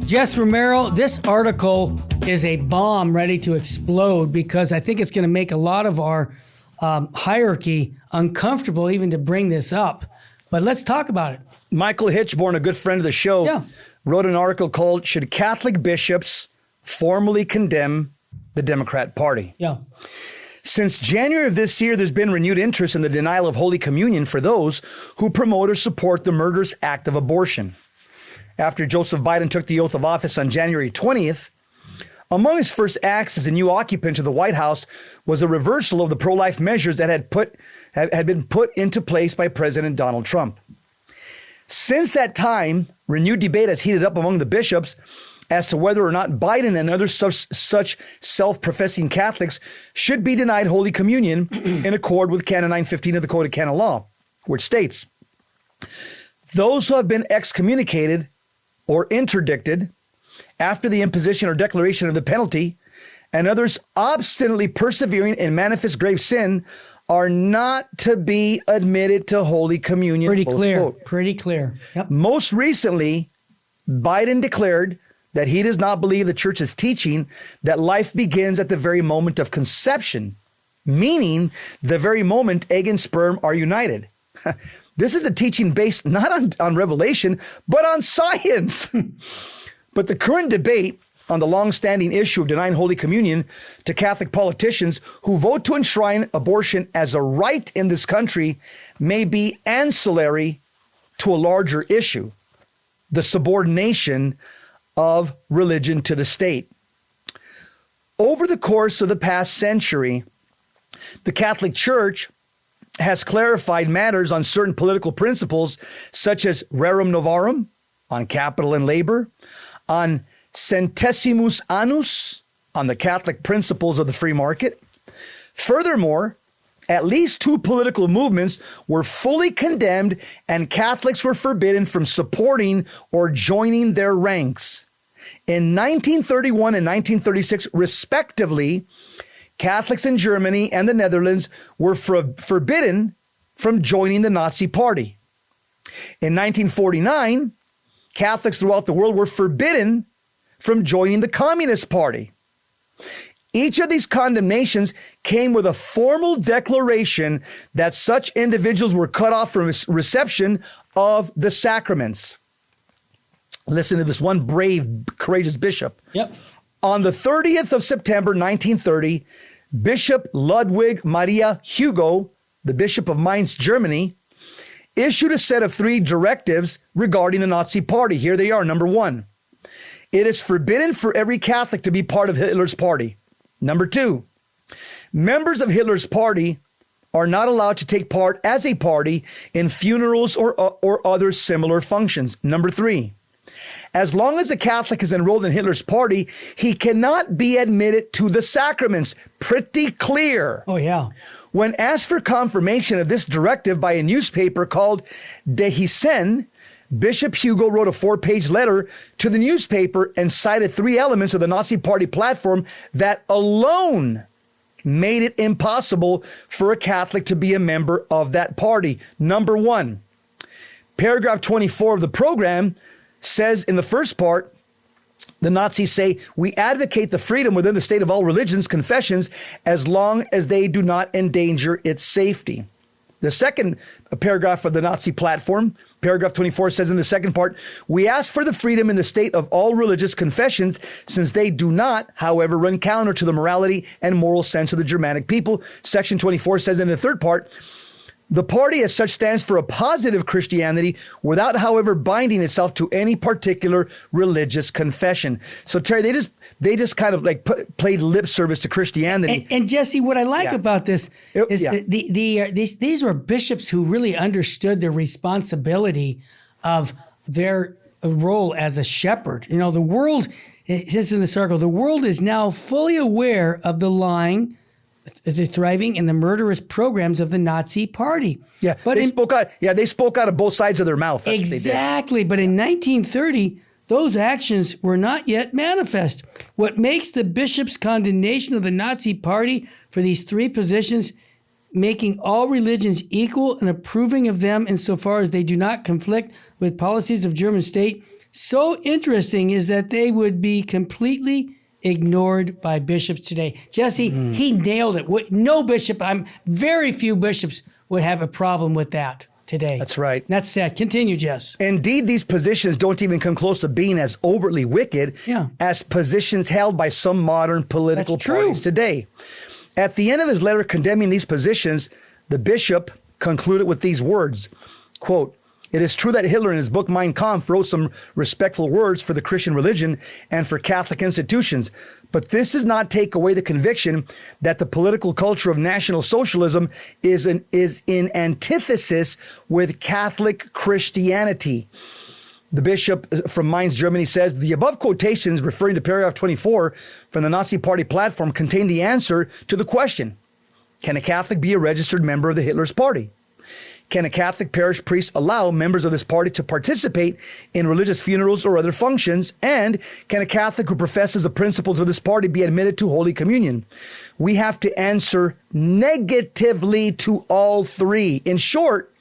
Jess Romero, this article is a bomb ready to explode because I think it's going to make a lot of our hierarchy uncomfortable even to bring this up. But let's talk about it. Michael Hitchborn, a good friend of the show, wrote an article called "Should Catholic Bishops Formally Condemn the Democrat Party?" Yeah. Since January of this year, there's been renewed interest in the denial of Holy Communion for those who promote or support the murderous act of abortion. After Joseph Biden took the oath of office on January 20th, among his first acts as a new occupant of the White House was a reversal of the pro-life measures that had been put into place by President Donald Trump. Since that time, renewed debate has heated up among the bishops as to whether or not Biden and other such self-professing Catholics should be denied Holy Communion in accord with Canon 915 of the Code of Canon Law, which states, "Those who have been excommunicated or interdicted after the imposition or declaration of the penalty, and others obstinately persevering in manifest grave sin, are not to be admitted to Holy Communion." Pretty clear. Pretty clear. Yep. Most recently, Biden declared that he does not believe the church's teaching that life begins at the very moment of conception, meaning the very moment egg and sperm are united. This is a teaching based not on revelation, but on science. But the current debate on the long-standing issue of denying Holy Communion to Catholic politicians who vote to enshrine abortion as a right in this country may be ancillary to a larger issue, the subordination of religion to the state. Over the course of the past century, the Catholic Church has clarified matters on certain political principles, such as rerum novarum, on capital and labor, on centesimus annus, on the Catholic principles of the free market. Furthermore, at least two political movements were fully condemned, and Catholics were forbidden from supporting or joining their ranks. In 1931 and 1936, respectively, Catholics in Germany and the Netherlands were forbidden from joining the Nazi Party. In 1949, Catholics throughout the world were forbidden from joining the Communist Party. Each of these condemnations came with a formal declaration that such individuals were cut off from reception of the sacraments. Listen to this one brave, courageous bishop. Yep. On the 30th of September, 1930, Bishop Ludwig Maria Hugo, the Bishop of Mainz, Germany, issued a set of 3 directives regarding the Nazi Party. Here they are. Number 1, it is forbidden for every Catholic to be part of Hitler's party. Number 2, members of Hitler's party are not allowed to take part as a party in funerals or other similar functions. Number 3, as long as a Catholic is enrolled in Hitler's party, he cannot be admitted to the sacraments. Pretty clear. Oh, yeah. When asked for confirmation of this directive by a newspaper called De Hessen, Bishop Hugo wrote a 4-page letter to the newspaper and cited 3 elements of the Nazi Party platform that alone made it impossible for a Catholic to be a member of that party. Number 1, paragraph 24 of the program says in the first part, the Nazis say, "We advocate the freedom within the state of all religions, confessions, as long as they do not endanger its safety." The second paragraph of the Nazi platform, paragraph 24, says in the second part, "We ask for the freedom in the state of all religious confessions, since they do not, however, run counter to the morality and moral sense of the Germanic people." Section 24 says in the third part, "The party as such stands for a positive Christianity without, however, binding itself to any particular religious confession." So Terry, they just kind of like played lip service to Christianity. And Jesse, what I like about this is that these were bishops who really understood the responsibility of their role as a shepherd. You know, the world, it says in this article, the world is now fully aware of the lying, the thriving, and the murderous programs of the Nazi Party. Yeah, but they spoke out of both sides of their mouth. That's exactly. But in 1930, those actions were not yet manifest. What makes the bishop's condemnation of the Nazi Party for these 3 positions, making all religions equal and approving of them insofar as they do not conflict with policies of German state, so interesting is that they would be completely ignored by bishops today. Jesse, he nailed it. No bishop, very few bishops would have a problem with that today. That's right. That's sad. Continue, Jess. Indeed, these positions don't even come close to being as overtly wicked as positions held by some modern political parties today. At the end of his letter condemning these positions, the bishop concluded with these words, quote, "It is true that Hitler in his book Mein Kampf wrote some respectful words for the Christian religion and for Catholic institutions, but this does not take away the conviction that the political culture of National Socialism is in antithesis with Catholic Christianity." The bishop from Mainz, Germany says, the above quotations referring to paragraph 24 from the Nazi Party platform contain the answer to the question, can a Catholic be a registered member of the Hitler's party? Can a Catholic parish priest allow members of this party to participate in religious funerals or other functions? And can a Catholic who professes the principles of this party be admitted to Holy Communion? We have to answer negatively to all three. In short,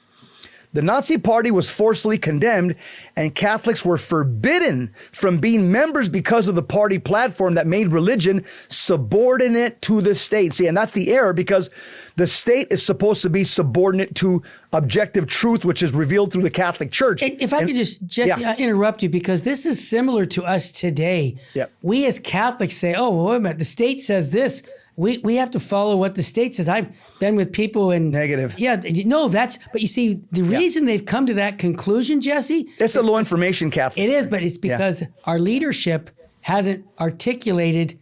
the Nazi Party was forcefully condemned, and Catholics were forbidden from being members because of the party platform that made religion subordinate to the state. See, and that's the error, because the state is supposed to be subordinate to objective truth, which is revealed through the Catholic Church. If I could just, Jesse, interrupt you, because this is similar to us today. We as Catholics say, oh, well, wait a minute, the state says this. We have to follow what the state says. I've been with people in... Negative. Yeah, no, but you see, the reason they've come to that conclusion, Jesse... It's a low information Catholic. It is, but it's because our leadership hasn't articulated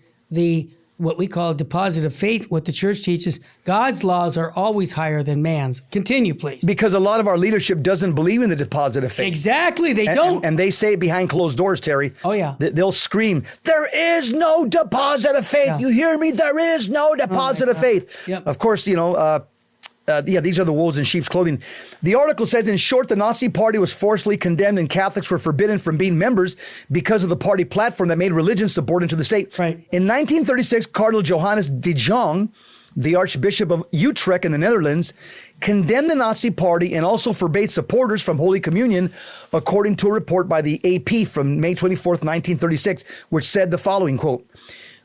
what we call a deposit of faith, what the church teaches. God's laws are always higher than man's. Continue, please. Because a lot of our leadership doesn't believe in the deposit of faith. Exactly, they don't. And they say it behind closed doors, Terry. Oh, yeah. They'll scream, there is no deposit of faith. You hear me? There is no deposit of faith. Of course, these are the wolves in sheep's clothing. The article says, in short, the Nazi Party was forcibly condemned and Catholics were forbidden from being members because of the party platform that made religion subordinate to the state. Right. In 1936, Cardinal Johannes de Jong, the Archbishop of Utrecht in the Netherlands, condemned the Nazi Party and also forbade supporters from Holy Communion, according to a report by the AP from May 24th, 1936, which said the following, quote,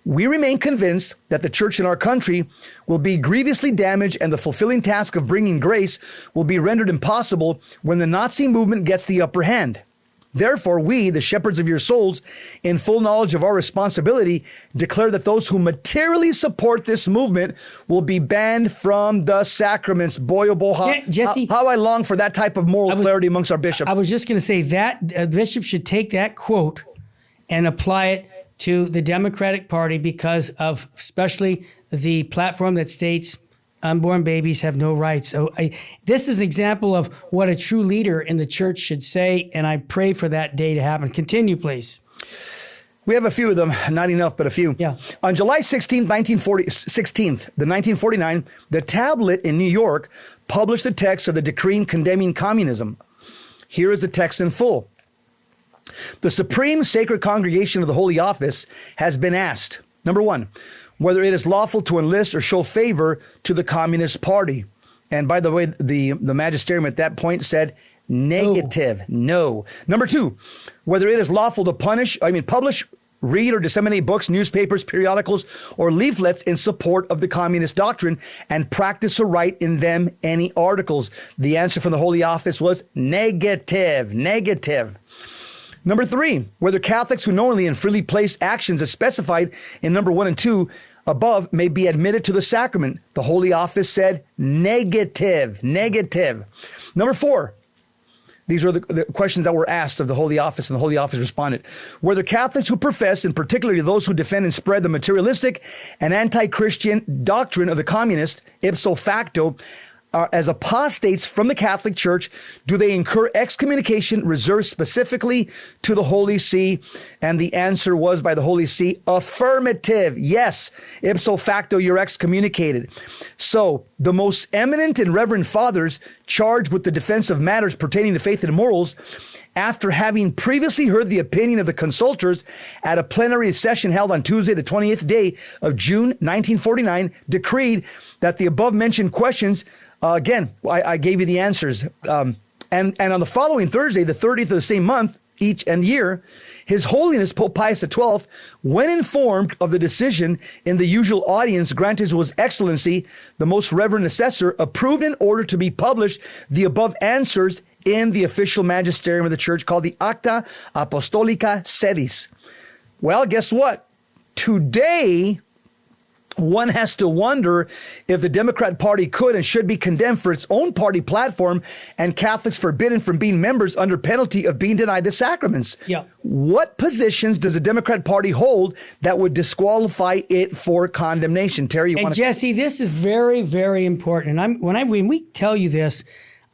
"We remain convinced that the church in our country will be grievously damaged and the fulfilling task of bringing grace will be rendered impossible when the Nazi movement gets the upper hand. Therefore, we, the shepherds of your souls, in full knowledge of our responsibility, declare that those who materially support this movement will be banned from the sacraments." Boy, oh boy, Jesse, how I long for that type of moral clarity amongst our bishops. I was just going to say that bishop should take that quote and apply it to the Democratic Party because of especially the platform that states unborn babies have no rights. So this is an example of what a true leader in the church should say, and I pray for that day to happen. Continue, please. We have a few of them, not enough, but a few. Yeah. On July 16th, 1949, the Tablet in New York published the text of the decree condemning communism. Here is the text in full. The Supreme Sacred Congregation of the Holy Office has been asked, number one, whether it is lawful to enlist or show favor to the Communist Party. And by the way, the magisterium at that point said negative, no. Number two, whether it is lawful to publish, read or disseminate books, newspapers, periodicals, or leaflets in support of the communist doctrine and practice or write in them any articles. The answer from the Holy Office was negative. Number three, whether Catholics who knowingly and freely place actions as specified in number 1 and 2 above may be admitted to the sacrament. The Holy Office said negative. Number four, these are the questions that were asked of the Holy Office, and the Holy Office responded. Whether Catholics who profess, and particularly those who defend and spread the materialistic and anti-Christian doctrine of the communist, ipso facto, as apostates from the Catholic Church, do they incur excommunication reserved specifically to the Holy See? And the answer was by the Holy See, affirmative. Yes, ipso facto, you're excommunicated. So the most eminent and reverend fathers charged with the defense of matters pertaining to faith and morals, after having previously heard the opinion of the consultors at a plenary session held on Tuesday, the 20th day of June, 1949, decreed that the above-mentioned questions, again, I gave you the answers. And on the following Thursday, the 30th of the same month, each year, His Holiness Pope Pius XII, when informed of the decision in the usual audience granted to His Excellency, the Most Reverend Assessor, approved in order to be published the above answers in the official magisterium of the Church called the Acta Apostolica Sedis. Well, guess what? Today, one has to wonder if the Democrat Party could and should be condemned for its own party platform and Catholics forbidden from being members under penalty of being denied the sacraments. Yeah. What positions does the Democrat Party hold that would disqualify it for condemnation? Terry, Jesse, this is very, very important. And when we tell you this,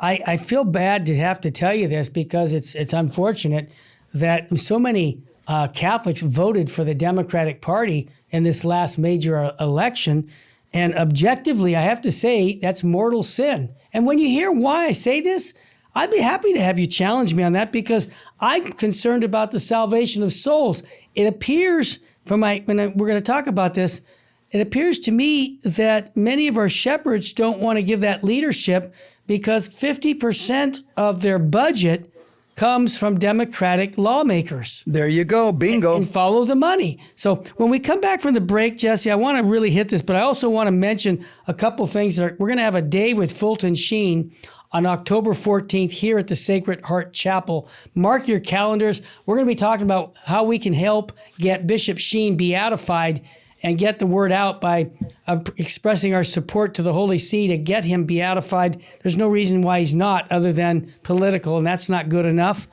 I feel bad to have to tell you this because it's unfortunate that so many Catholics voted for the Democratic Party in this last major election. And objectively, I have to say that's mortal sin. And when you hear why I say this, I'd be happy to have you challenge me on that because I'm concerned about the salvation of souls. It appears we're going to talk about this, it appears to me that many of our shepherds don't want to give that leadership because 50% of their budget comes from Democratic lawmakers. There you go. Bingo. And follow the money. So when we come back from the break, Jesse, I want to really hit this, but I also want to mention a couple things. We're going to have a day with Fulton Sheen on October 14th here at the Sacred Heart Chapel. Mark your calendars. We're going to be talking about how we can help get Bishop Sheen beatified and get the word out by expressing our support to the Holy See to get him beatified. There's no reason why he's not other than political, and that's not good enough.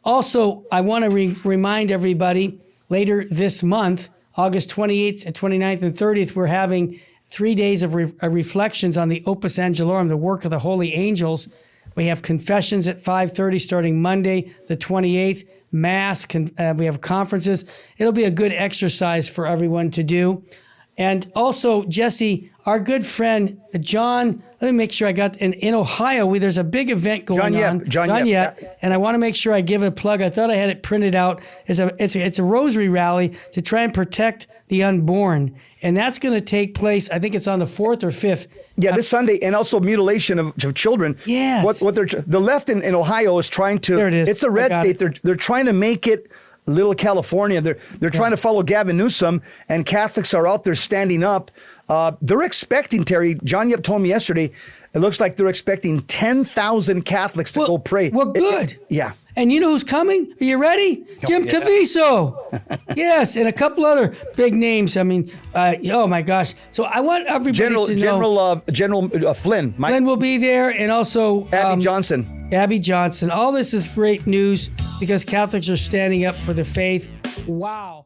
Also, I want to remind everybody, later this month, August 28th and 29th and 30th, we're having 3 days of reflections on the Opus Angelorum, the work of the holy angels. We have confessions at 5:30 starting Monday, the 28th. Mass, we have conferences. It'll be a good exercise for everyone to do. And also, Jesse, our good friend, John, let me make sure I got, in Ohio, there's a big event going on. John Yep. And I want to make sure I give it a plug. I thought I had it printed out. It's a rosary rally to try and protect the unborn. And that's going to take place, I think it's on the 4th or 5th. Yeah, this Sunday, and also mutilation of children. Yes. What the left in Ohio is trying to. There it is. It's a red state. They're trying to make it little California. They're trying to follow Gavin Newsom, and Catholics are out there standing up. They're expecting, Terry. John Yep told me yesterday. It looks like they're expecting 10,000 Catholics to go pray. Well, good. Yeah. And you know who's coming? Are you ready? Jim Caviezel. Yes, and a couple other big names. I mean, oh my gosh. So I want everybody to know. General Flynn. Flynn will be there, and also Abby Johnson. Abby Johnson. All this is great news because Catholics are standing up for the faith. Wow.